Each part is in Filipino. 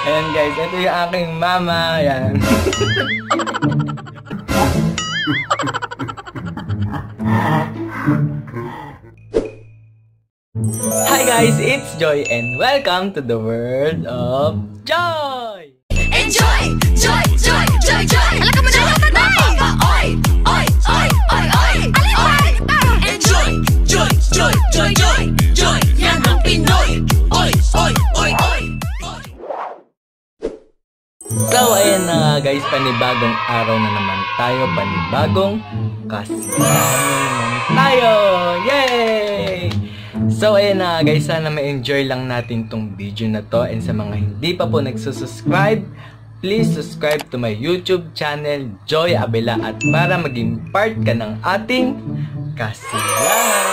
Ayan guys, ito yung aking mama. Ayan. Hi guys, it's Joy and welcome to the world of Joy! Enjoy! Joy! Joy! Joy! Joy! Alam ka mo na yung tatay! Oy! Oy! Oy! Oy! Oy! Oy! Enjoy! Joy! Joy! Joy! Joy! Joy! Yan ang Pinoy! Oy! Oy! Oy! Oy! So, ayan na nga guys, panibagong araw na naman tayo, panibagong kasiyahan tayo! Yay! So, ayan na nga guys, sana ma-enjoy lang natin tong video na to, and sa mga hindi pa po nagsusubscribe, please subscribe to my YouTube channel, Joy Abela, at para maging part ka ng ating kasiyahan!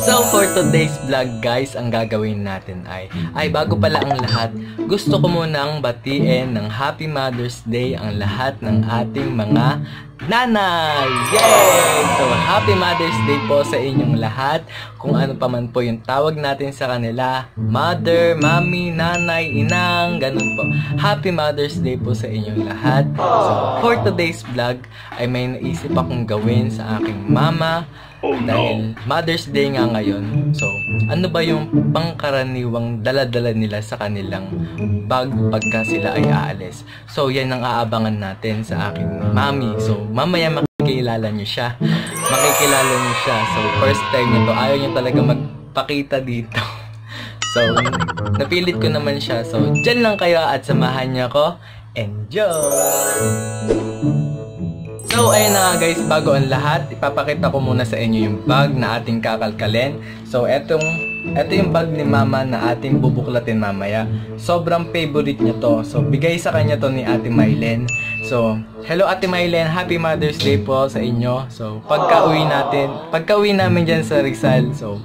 So for today's vlog guys, ang gagawin natin ay bago pala ang lahat, gusto ko munang batiin ng Happy Mother's Day ang lahat ng ating mga nanay! Yay! So Happy Mother's Day po sa inyong lahat, kung ano pa man po yung tawag natin sa kanila, mother, mommy, nanay, inang, ganun po. Happy Mother's Day po sa inyong lahat. So for today's vlog ay may naisip akong gawin sa aking mama. Dahil Mother's Day nga ngayon, so ano ba yung pangkaraniwang dala-dala nila sa kanilang bag pagka sila ay aalis? So yan ang aabangan natin sa aking mami. So mamaya makikilala niyo siya. So first time niya to, ayaw niya talaga magpakita dito. So napilit ko naman siya. So dyan lang kayo at samahan niyo ako. Enjoy! So, ayun na nga guys, bago ang lahat, ipapakita ko muna sa inyo yung bag na ating kakalkalin. So, eto yung bag ni mama na ating bubuklatin mamaya. Sobrang favorite niya to. So, bigay sa kanya to ni Ate Mylen. So, hello Ate Mylen, Happy Mother's Day po sa inyo. So, pagka-uwi namin dyan sa Rizal, so,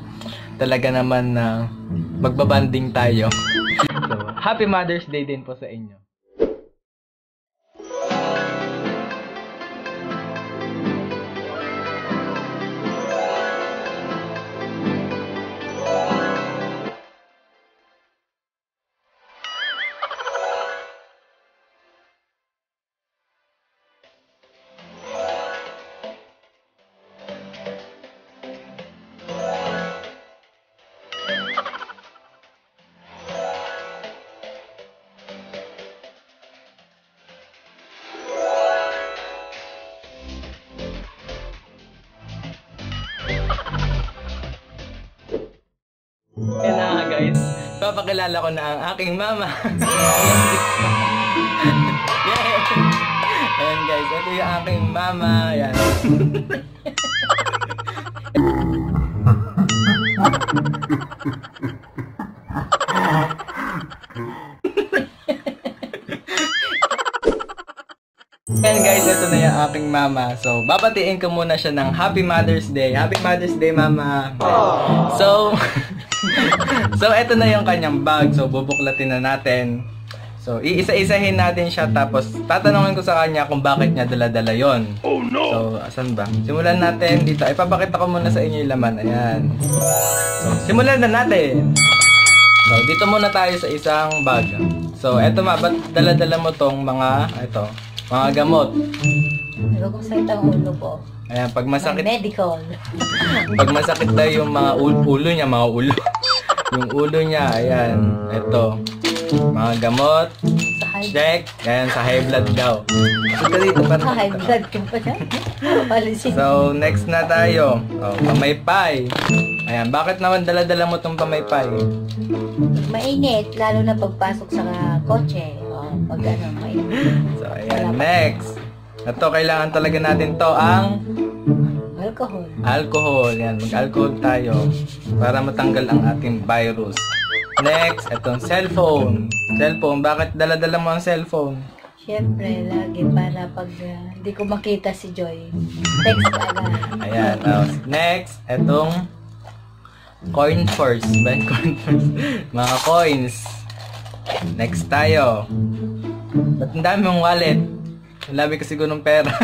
talaga naman na magbabanding tayo. So, Happy Mother's Day din po sa inyo. Yan na nga guys, papakilala ko na ang aking mama. Yeah. Ayan guys, ito yung aking mama. Ayan. Ayan guys, ito na yung aking mama. So, babatiin ko muna siya ng Happy Mother's Day. Happy Mother's Day, mama. So, ito na yung kanyang bag. So, bubuklatin na natin. So, iisa-isahin natin siya. Tapos, tatanungin ko sa kanya kung bakit niya dala-dala yun. Oh no! So, asan ba? Simulan natin dito. Ipapakita ko muna sa inyo yung laman. Ayan. So, simulan na natin. So, dito muna tayo sa isang bag. So, eto ma, ba't dala-dala mo tong mga gamot? Nagkusay ang ulo ko. Ayan, pag masakit... Medical. Pag masakit daw yung mga ulo niya, yung ulo niya, ayan, ito. Mga gamot. Check. Ayan, sa high blood daw. Sa high blood ka pa siya? So, next na tayo. Oh, pamaypay. Ayan, bakit naman dala-dala mo tong pamaypay? Mainit, lalo na pagpasok sa kotse. Pag mainit. So, ayan, next. Ito, kailangan talaga natin to ang alcohol. Yan, mag-alcohol tayo para matanggal ang ating virus. Next, itong cellphone. Bakit dala-dala mo ang cellphone? Siyempre, lagi para pag hindi ko makita si Joy. Text ka agad. Ayan, next, itong coin first. Mga coins. Next tayo. Ba't ang dami mong wallet? Labi kasi ko ng pera.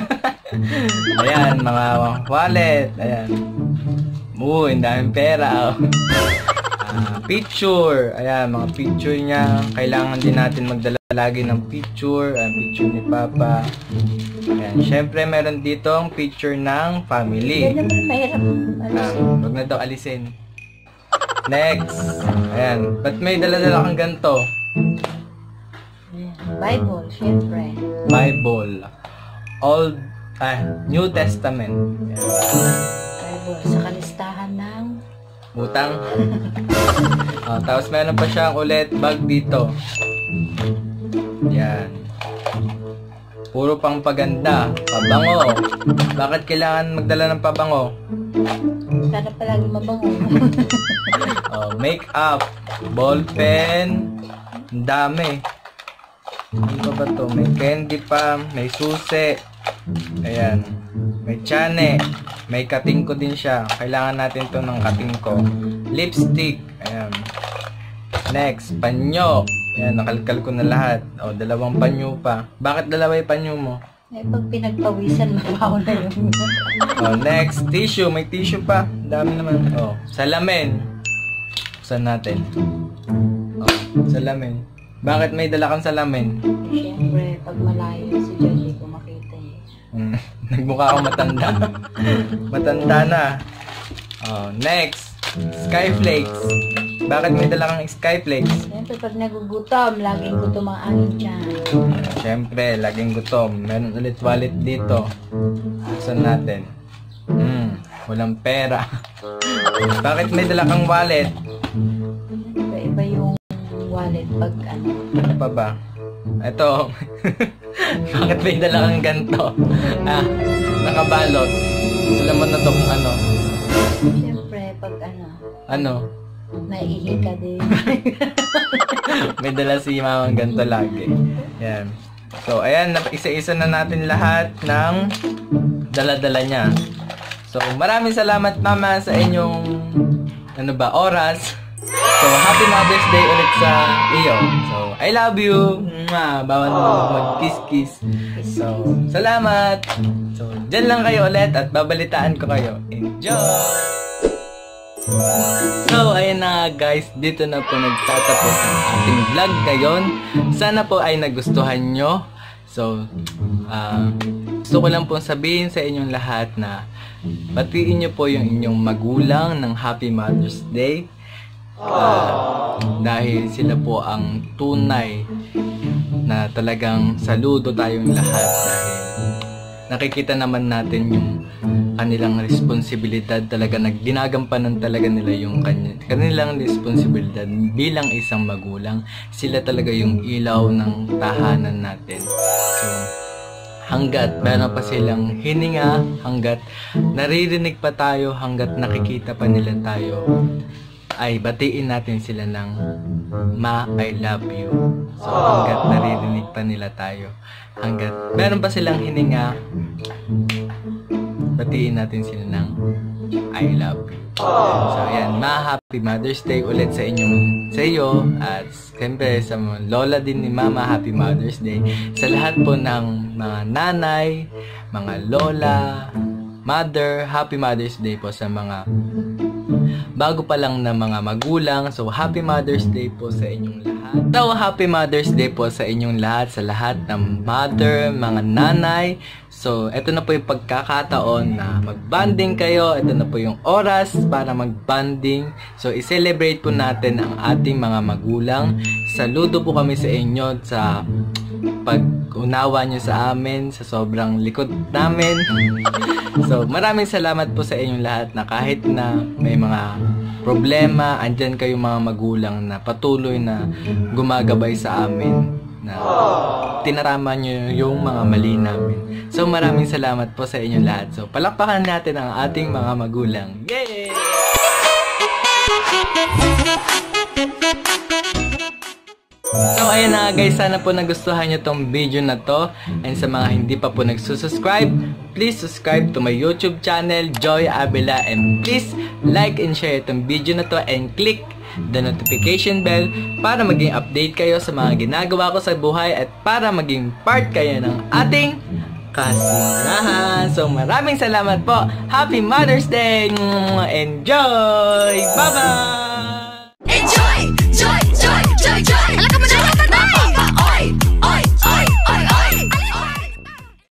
Ayan, mga wallet. Ayan. Ang daming pera. Picture. Ayan, mga picture niya. Kailangan din natin magdala lagi ng picture. Ayan, picture ni Papa. Ayan, syempre meron dito ang picture ng family. Yan naman, mahirap alisin. Huwag na daw alisin. Next. Ayan, ba't may dala-dala kang ganito? Bible, syempre. Bible. New Testament. Ayan. Bible, sa kalistahan ng Utang. Tapos meron pa siyang ulit bag dito. Yan. Puro pang paganda. Pabango. Bakit kailangan magdala ng pabango? sana palagi mabango. Makeup. Ball pen. Ang dami. Ano ba to? May candy pa. May susi. Ayan. May tsane. May katingko din siya. Kailangan natin to ng katingko. Lipstick. Ayan. Next, panyo. Ayan, nakalkal ko na lahat. Dalawang panyo pa. Bakit dalawa yung panyo mo? Pag pinagpawisan, mabaho na yun. Next, tissue. May tissue pa. Dami naman. Salamin. Buksan natin. Salamin. Bakit may dala kang salamin? Siyempre, pag malayo si Joji ko makita niya. Nagmukha akong matanda. Matanda na. Next, Skyflakes. Bakit may dala kang Skyflakes? Siyempre, pag nagugutom, laging gutom ang aking tiyan. Siyempre, laging gutom. Meron ulit wallet dito. Buksan natin. Walang pera. Bakit may dala kang wallet? Iba yung wallet pag ano. Ano pa ba? Ito. Bakit may dala kang ganito? Nakabalot. Alam mo na to kung ano. Siyempre, pag ano. Ano? Naiihi ka din. May dala si mamang ganito lagi. Yan. So, ayan. Isa-isa na natin lahat ng dala-dala niya. So, maraming salamat mama sa inyong oras. So, happy Mother's Day ulit sa iyo. So, I love you. Bawal mo mag-kiss-kiss. So, salamat. So, dyan lang kayo ulit at babalitaan ko kayo. Enjoy! So, ayun na guys. Dito na po nagtatapos ang ating vlog ngayon. Sana po ay nagustuhan nyo. So, gusto ko lang po sabihin sa inyong lahat na batiin nyo po yung inyong magulang ng Happy Mother's Day. Dahil sila po ang tunay na talagang saludo tayong lahat dahil nakikita naman natin yung kanilang responsibilidad talaga, ginagampanan talaga nila yung kanilang responsibilidad bilang isang magulang. Sila talaga yung ilaw ng tahanan natin. So, hanggat meron pa silang hininga, hanggat naririnig pa tayo, hanggat nakikita pa nila tayo, ay batiin natin sila ng Ma, I love you. So, hanggat naririnig pa nila tayo, hanggat meron pa silang hininga, batiin natin sila ng I love you. So, ayan, Happy Mother's Day ulit sa iyo at siyempre sa mga lola din ni Mama, Happy Mother's Day. Sa lahat po ng mga nanay, mga lola, mother, Happy Mother's Day po sa mga bago pa lang na mga magulang. So, Happy Mother's Day po sa inyong lahat. So, Happy Mother's Day po sa inyong lahat, sa lahat ng mother, mga nanay. So, ito na po yung pagkakataon na mag-bonding kayo. Ito na po yung oras para mag-bonding. So, i-celebrate po natin ang ating mga magulang. Saludo po kami sa inyo sa pag-unawa nyo sa amin, sa sobrang likod namin. So, maraming salamat po sa inyong lahat na kahit na may mga problema, andyan kayong mga magulang na patuloy na gumagabay sa amin, na tinarama nyo yung mga mali namin. So, maraming salamat po sa inyong lahat. So, palakpakan natin ang ating mga magulang. Yay! So, ayun na guys, sana po nagustuhan nyo tong video na to. And sa mga hindi pa po nagsusubscribe, please subscribe to my YouTube channel, Joy Abela. And please like and share itong video na to and click the notification bell para maging update kayo sa mga ginagawa ko sa buhay at para maging part kayo ng ating kasingahan. So maraming salamat po. Happy Mother's Day! Enjoy! Bye-bye!